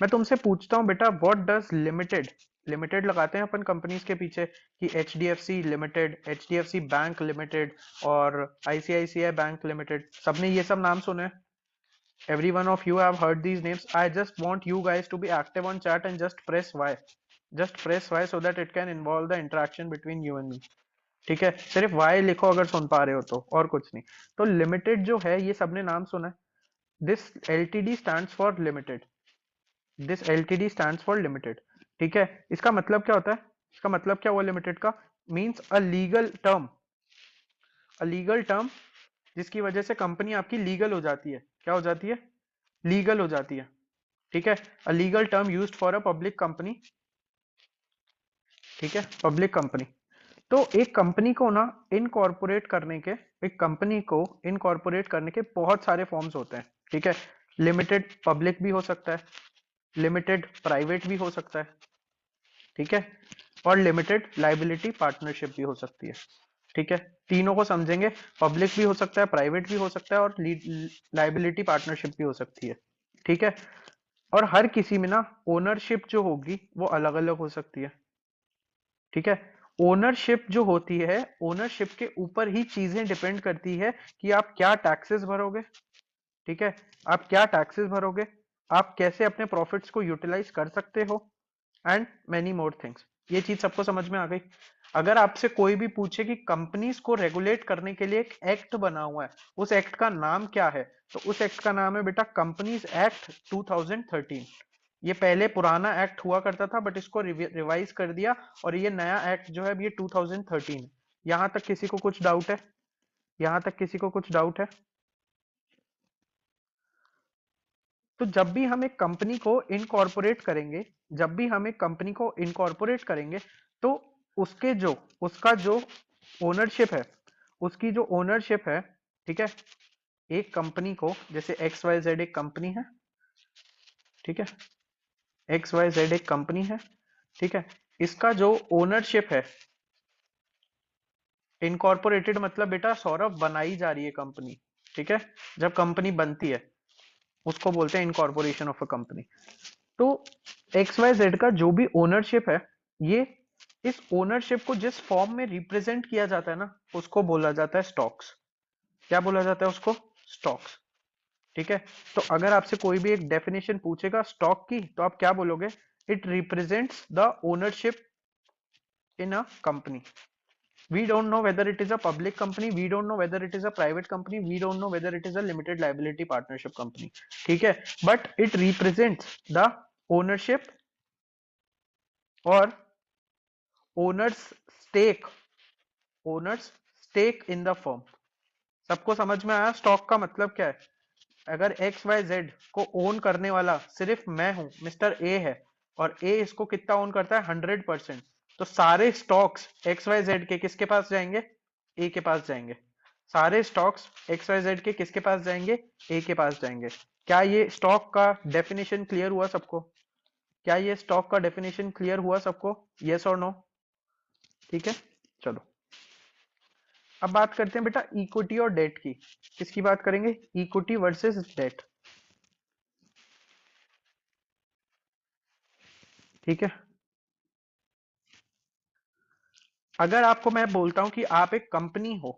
मैं तुमसे पूछता हूँ बेटा, व्हाट डज लिमिटेड, लिमिटेड लगाते हैं अपन कंपनीज के पीछे कि H D F C limited, H D F C bank limited और आईसीआईसीआई बैंक लिमिटेड, सबने ये सब नाम सुने? Every one of you have heard these names. I just want you guys to be active on chat and just press Y, just press Y so that it can involve the interaction between you and me. ठीक है, सिर्फ Y लिखो अगर सुन पा रहे हो तो, और कुछ नहीं. तो लिमिटेड जो है ये सबने नाम सुना है. This LTD stands for limited, this LTD stands for limited. ठीक है, इसका मतलब क्या होता है? इसका मतलब क्या हुआ लिमिटेड का? Means a legal term, a legal term जिसकी वजह से कंपनी आपकी लीगल हो जाती है. क्या हो जाती है? लीगल हो जाती है. ठीक है, a legal term used for a public company. ठीक है, पब्लिक कंपनी. तो एक कंपनी को ना इनकॉर्पोरेट करने के, एक कंपनी को इनकॉर्पोरेट करने के बहुत सारे फॉर्म्स होते हैं. ठीक है, लिमिटेड पब्लिक भी हो सकता है, लिमिटेड प्राइवेट भी हो सकता है. ठीक है, और लिमिटेड लाइबिलिटी पार्टनरशिप भी हो सकती है. ठीक है, तीनों को समझेंगे. पब्लिक भी हो सकता है, प्राइवेट भी हो सकता है और लाइबिलिटी पार्टनरशिप भी हो सकती है. ठीक है, और हर किसी में ना ओनरशिप जो होगी वो अलग अलग हो सकती है. ठीक है, ओनरशिप जो होती है, ओनरशिप के ऊपर ही चीजें डिपेंड करती है कि आप क्या टैक्सेस भरोगे. ठीक है, आप क्या टैक्सेस भरोगे, आप कैसे अपने प्रॉफिट्स को यूटिलाइज कर सकते हो, एंड मेनी मोर थिंग्स. ये चीज सबको समझ में आ गई? अगर आपसे कोई भी पूछे कि कंपनीज को रेगुलेट करने के लिए एक एक्ट बना हुआ है, उस एक्ट का नाम क्या है, तो उस एक्ट का नाम है बेटा कंपनीज एक्ट 2013. ये पहले पुराना एक्ट हुआ करता था बट इसको रिवाइज कर दिया, और ये नया एक्ट जो है ये 2013. यहां तक किसी को कुछ डाउट है? यहां तक किसी को कुछ डाउट है? तो जब भी हम एक कंपनी को इनकॉर्पोरेट करेंगे, जब भी हम एक कंपनी को इनकॉर्पोरेट करेंगे, तो उसके जो, उसका जो ओनरशिप है, उसकी जो ओनरशिप है, ठीक है, एक कंपनी को, जैसे एक्स वाई जेड एक कंपनी है. ठीक है, एक्स वाई जेड एक कंपनी है. ठीक है, इसका जो ओनरशिप है, इनकॉर्पोरेटेड मतलब बेटा सौरभ बनाई जा रही है कंपनी. ठीक है, जब कंपनी बनती है उसको बोलते हैं इनकॉर्पोरेशन ऑफ अ कंपनी. तो एक्स वाई जेड का जो भी ओनरशिप है, ये, इस ओनरशिप को जिस फॉर्म में रिप्रेजेंट किया जाता है ना, उसको बोला जाता है स्टॉक्स. क्या बोला जाता है उसको? स्टॉक्स. ठीक है, तो अगर आपसे कोई भी एक डेफिनेशन पूछेगा स्टॉक की, तो आप क्या बोलोगे? It represents the ownership in a company. We don't know whether it is a public company, we don't know whether it is a private company, we don't know whether it is a limited liability partnership company. ठीक है, but it represents the ownership और owners stake, owners stake in the firm. सबको समझ में आया stock का मतलब क्या है? अगर एक्स वाई जेड को ओन करने वाला सिर्फ मैं हूं, मिस्टर ए है, और ए इसको कितना ओन करता है? 100%. तो सारे स्टॉक्स एक्स वाई जेड के किसके पास जाएंगे? ए के पास जाएंगे. सारे स्टॉक्स एक्स वाई जेड के किसके पास जाएंगे? ए के पास जाएंगे. क्या ये स्टॉक का डेफिनेशन क्लियर हुआ सबको? क्या ये स्टॉक का डेफिनेशन क्लियर हुआ सबको? यस और नो? ठीक है, चलो अब बात करते हैं बेटा इक्विटी और डेट की. किसकी बात करेंगे? Equity versus debt. ठीक है, अगर आपको मैं बोलता हूं कि आप एक कंपनी हो,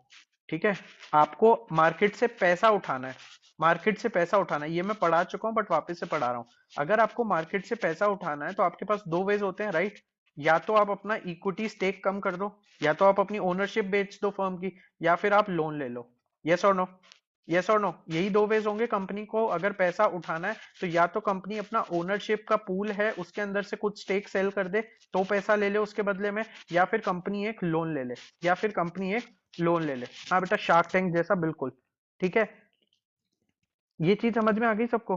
ठीक है, आपको मार्केट से पैसा उठाना है, मार्केट से पैसा उठाना है, ये मैं पढ़ा चुका हूं बट वापस से पढ़ा रहा हूं. अगर आपको मार्केट से पैसा उठाना है तो आपके पास दो वेज होते हैं, राइट? या तो आप अपना इक्विटी स्टेक कम कर दो, या तो आप अपनी ओनरशिप बेच दो फर्म की, या फिर आप लोन ले लो. यस और नो? यस और नो? यही दो वेज होंगे कंपनी को अगर पैसा उठाना है. तो या तो कंपनी अपना ओनरशिप का पूल है उसके अंदर से कुछ स्टेक सेल कर दे तो पैसा ले ले उसके बदले में, या फिर कंपनी एक लोन ले ले, या फिर कंपनी एक लोन ले ले. हाँ बेटा, शार्क टैंक जैसा बिल्कुल. ठीक है, ये चीज समझ में आ गई सबको?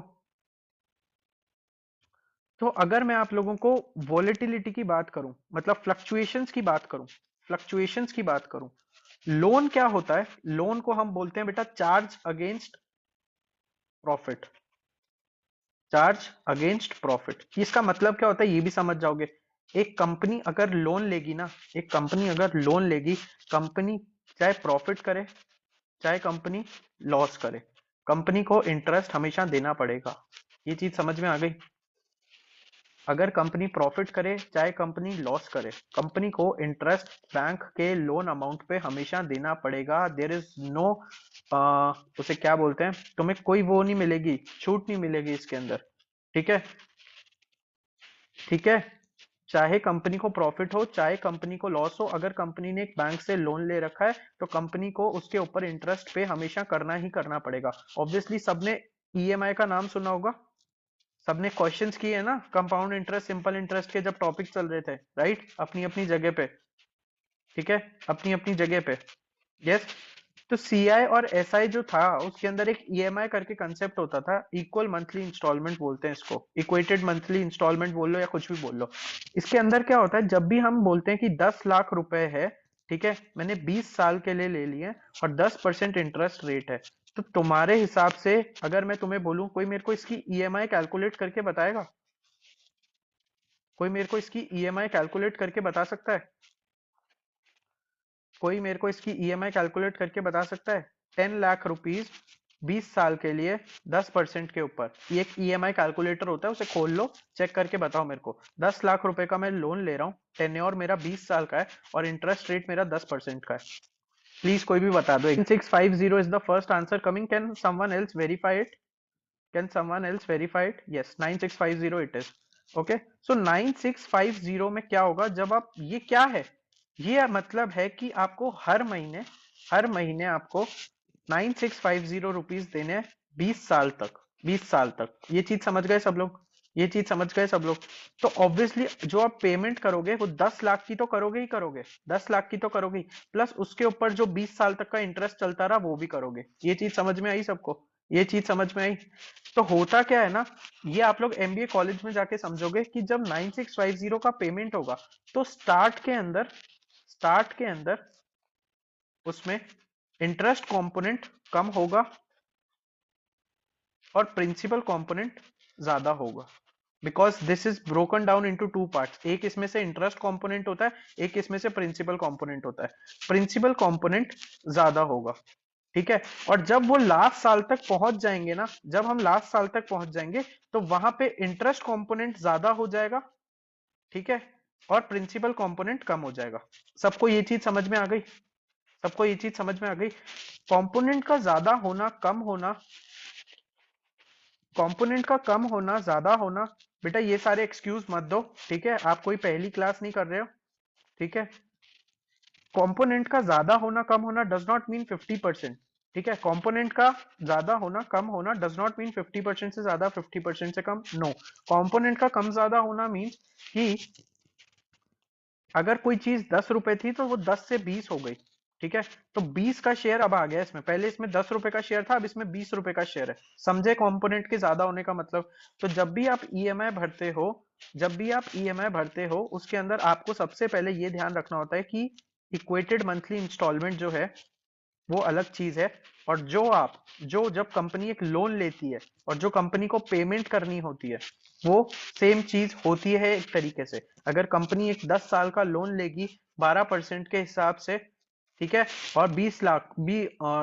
तो अगर मैं आप लोगों को वॉलेटिलिटी की बात करूं, मतलब फ्लक्चुएशंस की बात करूं, फ्लक्चुएशंस की बात करूं, लोन क्या होता है? लोन को हम बोलते हैं बेटा charge against profit. Charge against profit. इसका मतलब क्या होता है ये भी समझ जाओगे. एक कंपनी अगर लोन लेगी ना, एक कंपनी अगर लोन लेगी, कंपनी चाहे प्रॉफिट करे चाहे कंपनी लॉस करे, कंपनी को इंटरेस्ट हमेशा देना पड़ेगा. ये चीज समझ में आ गई? अगर कंपनी प्रॉफिट करे चाहे कंपनी लॉस करे, कंपनी को इंटरेस्ट बैंक के लोन अमाउंट पे हमेशा देना पड़ेगा। देयर इज नो, उसे क्या बोलते हैं, तुम्हें कोई वो नहीं मिलेगी, छूट नहीं मिलेगी इसके अंदर। ठीक है, ठीक है। चाहे कंपनी को प्रॉफिट हो चाहे कंपनी को लॉस हो, अगर कंपनी ने एक बैंक से लोन ले रखा है तो कंपनी को उसके ऊपर इंटरेस्ट पे हमेशा करना ही करना पड़ेगा। ऑब्वियसली सबने ईएमआई का नाम सुना होगा, सबने क्वेश्चंस किए हैं ना, कंपाउंड इंटरेस्ट सिंपल इंटरेस्ट के जब टॉपिक चल रहे थे, राइट, अपनी अपनी जगह पे। ठीक है, अपनी अपनी जगह पे। यस। तो सीआई और एसआई जो था उसके अंदर एक ईएमआई करके कंसेप्ट होता था, इक्वल मंथली इंस्टॉलमेंट बोलते हैं इसको, इक्वेटेड मंथली इंस्टॉलमेंट बोल लो या कुछ भी बोल लो। इसके अंदर क्या होता है, जब भी हम बोलते हैं कि 10 लाख रुपए है, ठीक है, मैंने 20 साल के लिए ले लिए और 10% इंटरेस्ट रेट है, तो तुम्हारे हिसाब से अगर मैं तुम्हें बोलूं कोई मेरे को इसकी ईएमआई कैलकुलेट करके बताएगा, कोई मेरे को इसकी ईएमआई कैलकुलेट करके बता सकता है, कोई मेरे को इसकी ईएमआई कैलकुलेट करके बता सकता है? 10 लाख रुपीज 20 साल के लिए 10% के ऊपर, ये एक ईएमआई कैलकुलेटर होता है, उसे खोल लो, चेक करके बताओ मेरे को। 10 लाख रुपए का मैं लोन ले रहा हूँ, टेन्योर मेरा 20 साल का है और इंटरेस्ट रेट मेरा 10% का है। प्लीज कोई भी बता दो। 9650 is the first answer coming, can someone else verify it? Can someone else verify it? Yes, 9650 it is. Okay, so 9650 में क्या होगा जब आप, ये क्या है, ये मतलब है कि आपको हर महीने आपको 9650 रुपीज देने हैं 20 साल तक, 20 साल तक। ये चीज समझ गए सब लोग? ये चीज समझ गए सब लोग? तो ऑब्वियसली जो आप पेमेंट करोगे वो 10 लाख की तो करोगे ही करोगे, 10 लाख की तो करोगे ही, प्लस उसके ऊपर जो 20 साल तक का इंटरेस्ट चलता रहा वो भी करोगे। ये चीज समझ में आई सबको? ये चीज समझ में आई? तो होता क्या है ना, ये आप लोग एमबीए कॉलेज में जाके समझोगे कि जब 9650 का पेमेंट होगा तो स्टार्ट के अंदर उसमें इंटरेस्ट कंपोनेंट कम होगा और प्रिंसिपल कंपोनेंट ज्यादा होगा, because this is broken down into two parts. एक इसमें से इंटरेस्ट कंपोनेंट होता है, एक इसमें से प्रिंसिपल कंपोनेंट होता है। प्रिंसिपल कंपोनेंट ज्यादा होगा, ठीक है। और जब वो लास्ट साल तक पहुंच जाएंगे ना, जब हम लास्ट साल तक पहुंच जाएंगे तो वहां पे इंटरेस्ट कंपोनेंट ज्यादा हो जाएगा, ठीक है, और प्रिंसिपल कंपोनेंट कम हो जाएगा। सबको ये चीज समझ में आ गई? सबको ये चीज समझ में आ गई? कंपोनेंट का ज्यादा होना कम होना, कंपोनेंट का कम होना ज्यादा होना, बेटा ये सारे एक्सक्यूज मत दो, ठीक है, आप कोई पहली क्लास नहीं कर रहे हो, ठीक है। कंपोनेंट का ज्यादा होना कम होना डज नॉट मीन 50%, ठीक है। कंपोनेंट का ज्यादा होना कम होना डज नॉट मीन 50% से ज्यादा 50% से कम, नो। कंपोनेंट का कम ज्यादा होना मीन कि अगर कोई चीज 10 रुपए थी तो वो 10 से 20 हो गई, ठीक है। तो 20 का शेयर अब आ गया इसमें, पहले इसमें 10 रुपए का शेयर था, अब इसमें 20 रुपए का शेयर है। समझे कंपोनेंट के ज्यादा होने का मतलब? तो जब भी आप ईएमआई भरते हो, जब भी आप ईएमआई भरते हो उसके अंदर आपको सबसे पहले ये ध्यान रखना होता है कि इक्वेटेड मंथली इंस्टॉलमेंट जो है वो अलग चीज है, और जो जब कंपनी एक लोन लेती है और जो कंपनी को पेमेंट करनी होती है वो सेम चीज होती है एक तरीके से। अगर कंपनी एक 10 साल का लोन लेगी 12% के हिसाब से, ठीक है, और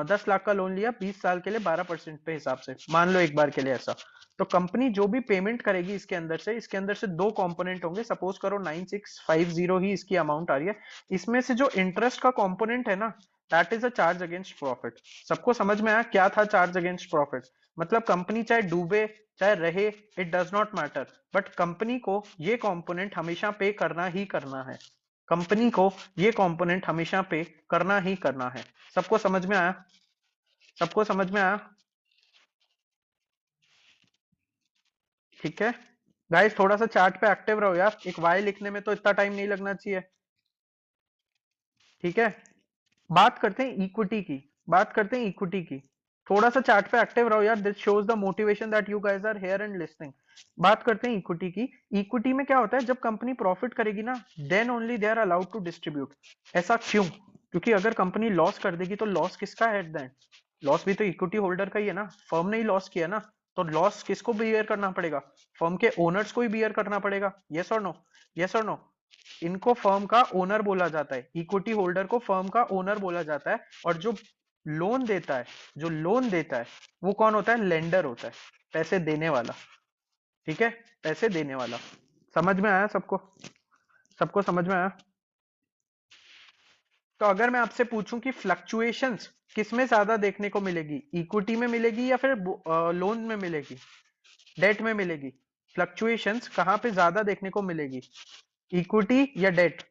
10 लाख का लोन लिया 20 साल के लिए 12% पे हिसाब से, मान लो एक बार के लिए ऐसा, तो कंपनी जो भी पेमेंट करेगी इसके अंदर से दो कंपोनेंट होंगे। सपोज करो 9650 ही इसकी अमाउंट आ रही है, इसमें से जो इंटरेस्ट का कंपोनेंट है ना, that is a charge against profit. सबको समझ में आया क्या था चार्ज अगेंस्ट प्रॉफिट? मतलब कंपनी चाहे डूबे चाहे रहे, it does not matter, but company को ये कंपोनेंट हमेशा पे करना ही करना है, कंपनी को ये कंपोनेंट हमेशा पे करना ही करना है। सबको समझ में आया? सबको समझ में आया? ठीक है गाइस, थोड़ा सा चार्ट पे एक्टिव रहो यार, एक वाई लिखने में तो इतना टाइम नहीं लगना चाहिए, ठीक है। बात करते हैं इक्विटी की, बात करते हैं इक्विटी की। थोड़ा सा चार्ट पे एक्टिव रहो यार, this shows the motivation that you guys are here and listening. बात करते हैं इक्विटी की। इक्विटी में क्या होता है, जब कंपनी प्रॉफिट करेगी ना then only they are allowed to distribute. ऐसा क्यों? क्योंकि अगर कंपनी लॉस कर देगी तो लॉस किसका है एट द एंड? लॉस भी तो इक्विटी होल्डर का ही है ना, फर्म ने ही लॉस किया ना, तो लॉस किसको बियर करना पड़ेगा? फर्म के ओनर्स को ही बियर करना पड़ेगा। यस और नो? यस और नो? इनको फर्म का ओनर बोला जाता है, इक्विटी होल्डर को फर्म का ओनर बोला जाता है। और जो लोन देता है, जो लोन देता है वो कौन होता है? लेंडर होता है, पैसे देने वाला, ठीक है, पैसे देने वाला। समझ में आया सबको? सबको समझ में आया? तो अगर मैं आपसे पूछूं कि फ्लक्चुएशंस किस में ज्यादा देखने को मिलेगी, इक्विटी में मिलेगी या फिर लोन में मिलेगी, डेट में मिलेगी? फ्लक्चुएशंस कहां पे ज्यादा देखने को मिलेगी, इक्विटी या डेट?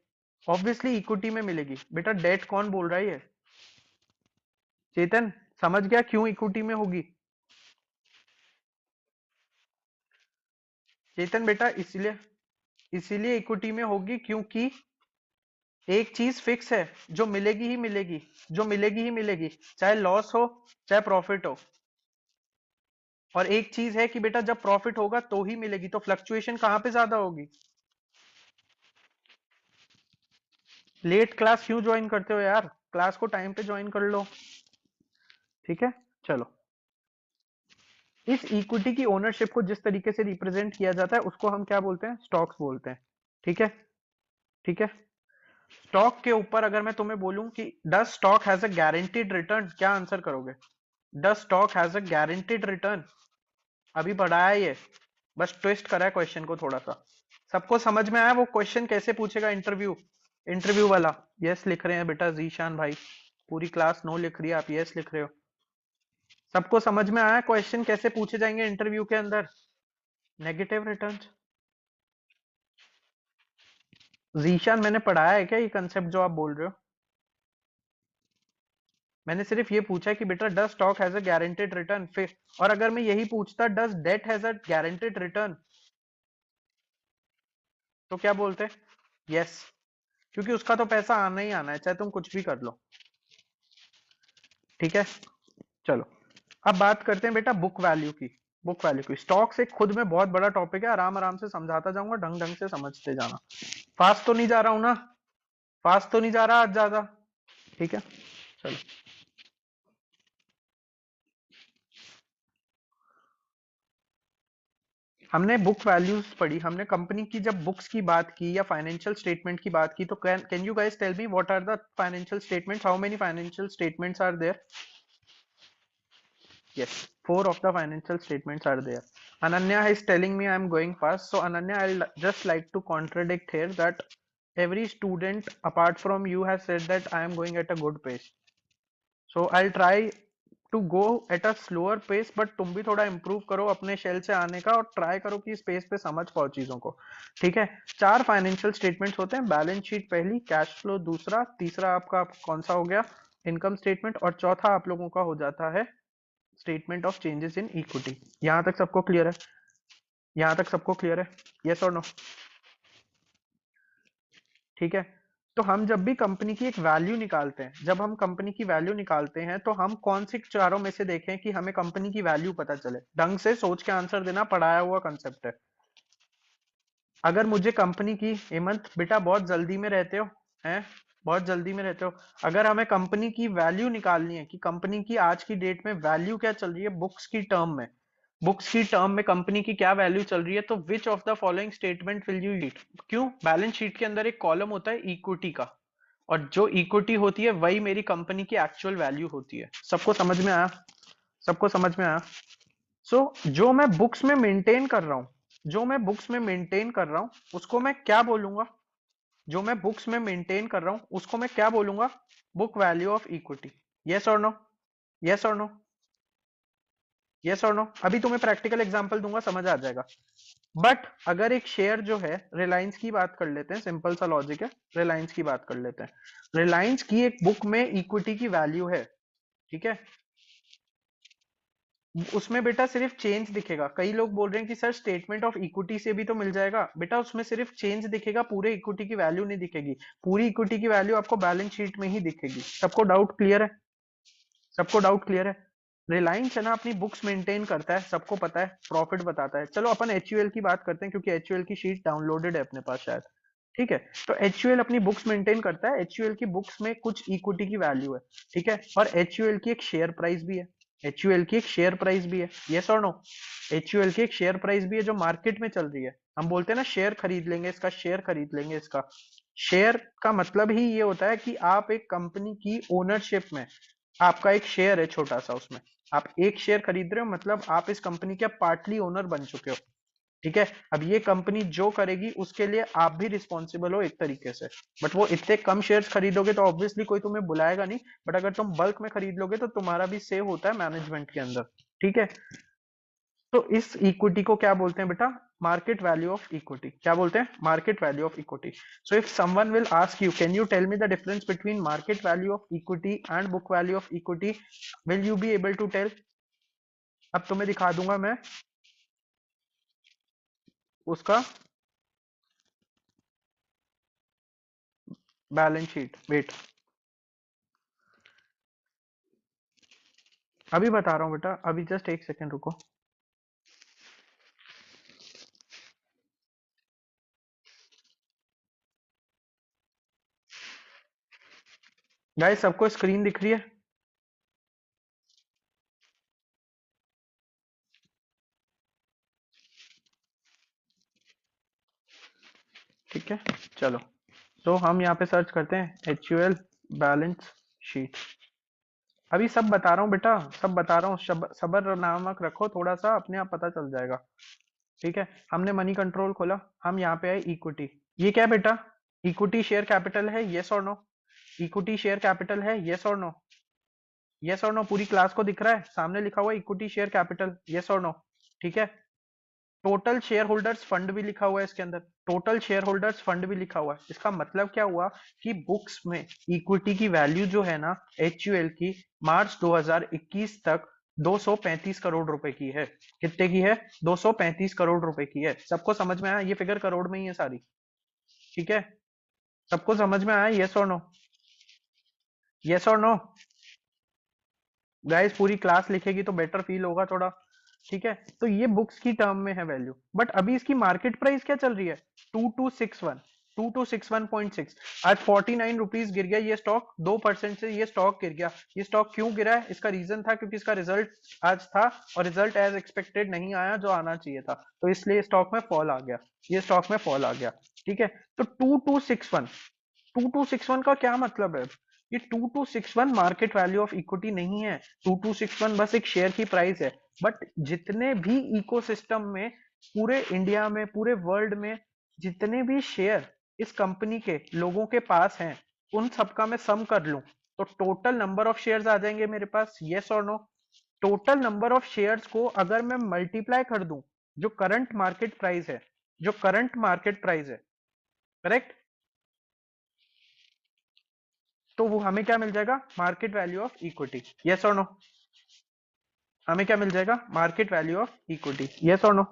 ऑब्वियसली इक्विटी में मिलेगी बेटा। डेट कौन बोल रहा है ये? चेतन समझ गया क्यों इक्विटी में होगी? चेतन बेटा इसलिए इसीलिए इक्विटी में होगी क्योंकि एक चीज फिक्स है, जो मिलेगी ही मिलेगी, जो मिलेगी ही मिलेगी, चाहे लॉस हो चाहे प्रॉफिट हो। और एक चीज है कि बेटा जब प्रॉफिट होगा तो ही मिलेगी, तो फ्लक्चुएशन कहां पे ज्यादा होगी? लेट क्लास क्यों ज्वाइन करते हो यार? क्लास को टाइम पे ज्वाइन कर लो। ठीक है, चलो। इस इक्विटी की ओनरशिप को जिस तरीके से रिप्रेजेंट किया जाता है उसको हम क्या बोलते हैं? स्टॉक्स बोलते हैं। ठीक है, ठीक है। स्टॉक के ऊपर अगर मैं तुम्हें बोलूं कि does stock has a guaranteed return, क्या आंसर करोगे? Does stock has a guaranteed return? अभी पढ़ाया ये, बस ट्विस्ट करा है क्वेश्चन को थोड़ा सा। सबको समझ में आया वो क्वेश्चन कैसे पूछेगा इंटरव्यू? इंटरव्यू वाला यस लिख रहे हैं बेटा जीशान भाई। पूरी क्लास नो लिख रही है, आप यस लिख रहे हो। सबको समझ में आया क्वेश्चन कैसे पूछे जाएंगे इंटरव्यू के अंदर? Negative returns. जीशान मैंने पढ़ाया है क्या ये कंसेप्ट जो आप बोल रहे हो? मैंने सिर्फ ये पूछा कि बेटा does stock has a guaranteed return, फिर और अगर मैं यही पूछता does debt has a guaranteed return, तो क्या बोलते? यस, क्योंकि उसका तो पैसा आना ही आना है चाहे तुम कुछ भी कर लो। ठीक है, चलो। अब बात करते हैं बेटा बुक वैल्यू की। बुक वैल्यू की स्टॉक्स एक खुद में बहुत बड़ा टॉपिक है, आराम आराम से समझाता जाऊंगा, ढंग ढंग से समझते जाना। फास्ट तो नहीं जा रहा हूं ना? फास्ट तो नहीं जा रहा आज ज्यादा? ठीक है, चलो। हमने बुक वैल्यूज पढ़ी, हमने कंपनी की जब बुक्स की बात की या फाइनेंशियल स्टेटमेंट की बात की, तो can you guys tell me what are the financial statements, how many financial statements are there? Yes, four of the financial statements are there. Ananya is telling me I'm going fast. So Ananya, I'll just like to contradict here that every student apart from you has said that I am going at a good pace. So I'll try to go at a slower pace, but तुम भी थोड़ा improve करो अपने shell से आने का, और try करो कि इस पेस पे समझ पाओ चीजों को। ठीक है, चार फाइनेंशियल स्टेटमेंट्स होते हैं। बैलेंस शीट पहली, कैश फ्लो दूसरा, तीसरा आपका कौन सा हो गया? इनकम स्टेटमेंट, और चौथा आप लोगों का हो जाता है statement of changes in equity. यहां तक सबको क्लियर है? यहां तक सबको क्लियर है? यस और नो? ठीक है। तो हम जब भी कंपनी की एक वैल्यू निकालते हैं, जब हम कंपनी की वैल्यू निकालते हैं तो हम कौन सी चारों में से देखें कि हमें कंपनी की वैल्यू पता चले? ढंग से सोच के आंसर देना, पढ़ाया हुआ कंसेप्ट है। अगर मुझे कंपनी की, हेमंत बेटा बहुत जल्दी में रहते हो हैं, बहुत जल्दी में रहते हो। अगर हमें कंपनी की वैल्यू निकालनी है कि कंपनी की आज की डेट में वैल्यू क्या चल रही है बुक्स की टर्म में, बुक्स की टर्म में कंपनी की क्या वैल्यू चल रही है, तो which of the following statement will you use? क्यों? बैलेंस शीट के अंदर एक कॉलम होता है इक्विटी का, और जो इक्विटी होती है वही मेरी कंपनी की एक्चुअल वैल्यू होती है। सबको समझ में आया? सबको समझ में आया? जो मैं बुक्स में मेंटेन कर रहा हूं, जो मैं बुक्स में मेंटेन कर रहा हूं उसको मैं क्या बोलूंगा? जो मैं बुक्स में मेंटेन कर रहा हूं उसको मैं क्या बोलूंगा? Book value of equity. Yes और नो? यस और नो? यस और नो? अभी तुम्हें प्रैक्टिकल एग्जांपल दूंगा, समझ आ जाएगा। बट अगर एक शेयर जो है, रिलायंस की बात कर लेते हैं, सिंपल सा लॉजिक है, रिलायंस की बात कर लेते हैं। रिलायंस की एक बुक में इक्विटी की वैल्यू है, ठीक है। उसमें बेटा सिर्फ चेंज दिखेगा। कई लोग बोल रहे हैं कि सर स्टेटमेंट ऑफ इक्विटी से भी तो मिल जाएगा। बेटा उसमें सिर्फ चेंज दिखेगा, पूरे इक्विटी की वैल्यू नहीं दिखेगी। पूरी इक्विटी की वैल्यू आपको बैलेंस शीट में ही दिखेगी। सबको डाउट क्लियर है? सबको डाउट क्लियर है? रिलायंस है ना अपनी बुक्स मेंटेन करता है, सबको पता है, प्रॉफिट बताता है। चलो अपन एचयूएल की बात करते हैं क्योंकि एचयूएल की शीट डाउनलोडेड है अपने पास शायद। ठीक है, तो एचयूएल अपनी बुक्स मेंटेन करता है, एचयूएल की बुक्स में कुछ इक्विटी की वैल्यू है, ठीक है, और एचयूएल की एक शेयर प्राइस भी है। एचयूएल की एक शेयर प्राइस भी है, यस और नो? एचयूएल की एक शेयर प्राइस भी है जो मार्केट में चल रही है। हम बोलते हैं ना शेयर खरीद लेंगे इसका, शेयर खरीद लेंगे इसका। शेयर का मतलब ही ये होता है कि आप एक कंपनी की ओनरशिप में, आपका एक शेयर है छोटा सा, उसमें आप एक शेयर खरीद रहे हो, मतलब आप इस कंपनी के पार्टली ओनर बन चुके हो। ठीक है। अब ये कंपनी जो करेगी उसके लिए आप भी रिस्पॉन्सिबल हो एक तरीके से, बट वो इतने कम शेयर्स खरीदोगे तो ऑब्वियसली कोई तुम्हें बुलाएगा नहीं, बट अगर तुम बल्क में खरीद लोगे तो तुम्हारा भी से होता है मैनेजमेंट के अंदर। ठीक है। तो इस इक्विटी को क्या बोलते हैं बेटा? Market value of equity. क्या बोलते हैं? Market value of equity. So if someone will ask you, can you tell me the difference between market value of equity and book value of equity, will you be able to tell? अब तुम्हें दिखा दूंगा मैं उसका balance sheet. Wait, अभी बता रहा हूँ बेटा, अभी जस्ट एक सेकेंड रुको। गाइस सबको स्क्रीन दिख रही है? ठीक है, चलो। तो हम यहाँ पे सर्च करते हैं HUL बैलेंस शीट। अभी सब बता रहा हूँ बेटा, सब बता रहा हूँ, सबर नामक रखो थोड़ा सा, अपने आप पता चल जाएगा। ठीक है। हमने मनी कंट्रोल खोला, हम यहाँ पे आए इक्विटी। ये क्या बेटा? इक्विटी शेयर कैपिटल है, यस और नो? इक्विटी शेयर कैपिटल है, यस और नो? यस और नो? पूरी क्लास को दिख रहा है सामने लिखा हुआ है इक्विटी शेयर कैपिटल, यस और नो? ठीक है। टोटल शेयर होल्डर्स फंड भी लिखा हुआ है इसके अंदर, टोटल शेयर होल्डर्स फंड भी लिखा हुआ है। इसका मतलब क्या हुआ कि बुक्स में इक्विटी की वैल्यू जो है ना HUL की, मार्च 2021 तक 235 करोड़ रुपए की है। कितने की है? 235 करोड़ रुपए की है। सबको समझ में आया? ये फिगर करोड़ में ही है सारी। ठीक है। सबको समझ में आया? यस और नो? यस और नो? गाइस पूरी क्लास लिखेगी तो बेटर फील होगा थोड़ा। ठीक है। तो ये बुक्स की टर्म में है वैल्यू, बट अभी इसकी मार्केट प्राइस क्या चल रही है? 2261, 2261.6। आज 49 रुपीज गिर गया ये स्टॉक, 2% से ये स्टॉक गिर गया। ये स्टॉक क्यों गिरा है? इसका रीजन था क्योंकि इसका रिजल्ट आज था और रिजल्ट एज एक्सपेक्टेड नहीं आया जो आना चाहिए था, तो इसलिए स्टॉक में फॉल आ गया। ये स्टॉक में फॉल आ गया। ठीक है। तो 2261, 2261 का क्या मतलब है? ये 2261 मार्केट वैल्यू ऑफ इक्विटी नहीं है। 2261 बस एक शेयर की प्राइस है। बट जितने भी इकोसिस्टम में, पूरे इंडिया में, पूरे वर्ल्ड में जितने भी शेयर इस कंपनी के लोगों के पास हैं, उन सबका मैं सम कर लूं तो टोटल नंबर ऑफ शेयर्स आ जाएंगे मेरे पास, यस और no? Total number of shares को अगर मैं मल्टीप्लाई कर दूं, जो करंट मार्केट प्राइस है, जो करंट मार्केट प्राइस है, करेक्ट, तो वो हमें क्या मिल जाएगा? Market value of equity, yes और नो? हमें क्या मिल जाएगा? Market value of equity, yes और नो?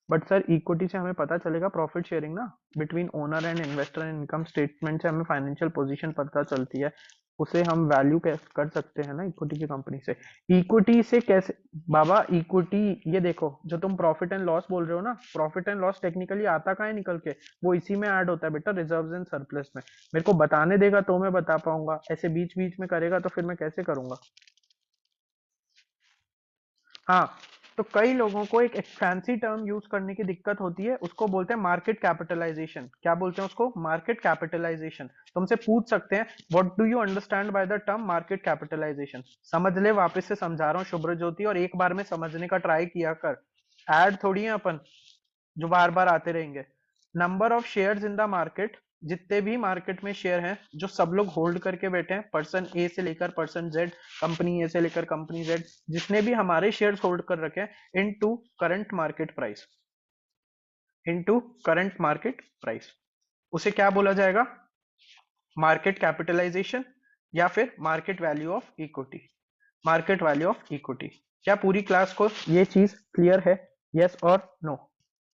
बट सर इक्विटी से हमें पता चलेगा प्रॉफिट शेयरिंग ना, between owner and investor and income statement से हमें फाइनेंशियल पोजीशन पता चलती है, उसे हम वैल्यू कैसे कर सकते हैं ना इक्विटी की कंपनी से। इक्विटी से कैसे बाबा? इक्विटी, ये देखो जो तुम प्रॉफिट एंड लॉस बोल रहे हो ना, प्रॉफिट एंड लॉस टेक्निकली आता कहाँ है निकल के? वो इसी में ऐड होता है बेटा, रिजर्व्स एंड सरप्लस में। मेरे को बताने देगा तो मैं बता पाऊंगा, ऐसे बीच बीच में करेगा तो फिर मैं कैसे करूंगा? हाँ। तो कई लोगों को एक फैंसी टर्म यूज करने की दिक्कत होती है, उसको बोलते हैं मार्केट कैपिटलाइजेशन। क्या बोलते हैं उसको? Market capitalisation. तुमसे पूछ सकते हैं what do you understand by the term market capitalisation? समझ ले, वापस से समझा रहा हूँ शुभ्र ज्योति, और एक बार में समझने का ट्राई किया कर। ऐड थोड़ी है अपन जो बार बार आते रहेंगे। Number of shares in the market, जितने भी मार्केट में शेयर हैं जो सब लोग होल्ड करके बैठे हैं, पर्सन ए से लेकर पर्सन जेड, कंपनी ए से लेकर कंपनी जेड, जिसने भी हमारे शेयर्स होल्ड कर रखे हैं, into current market price, into current market price, उसे क्या बोला जाएगा? मार्केट कैपिटलाइजेशन या फिर market value of equity. Market value of equity. क्या पूरी क्लास को ये चीज क्लियर है? यस और नो?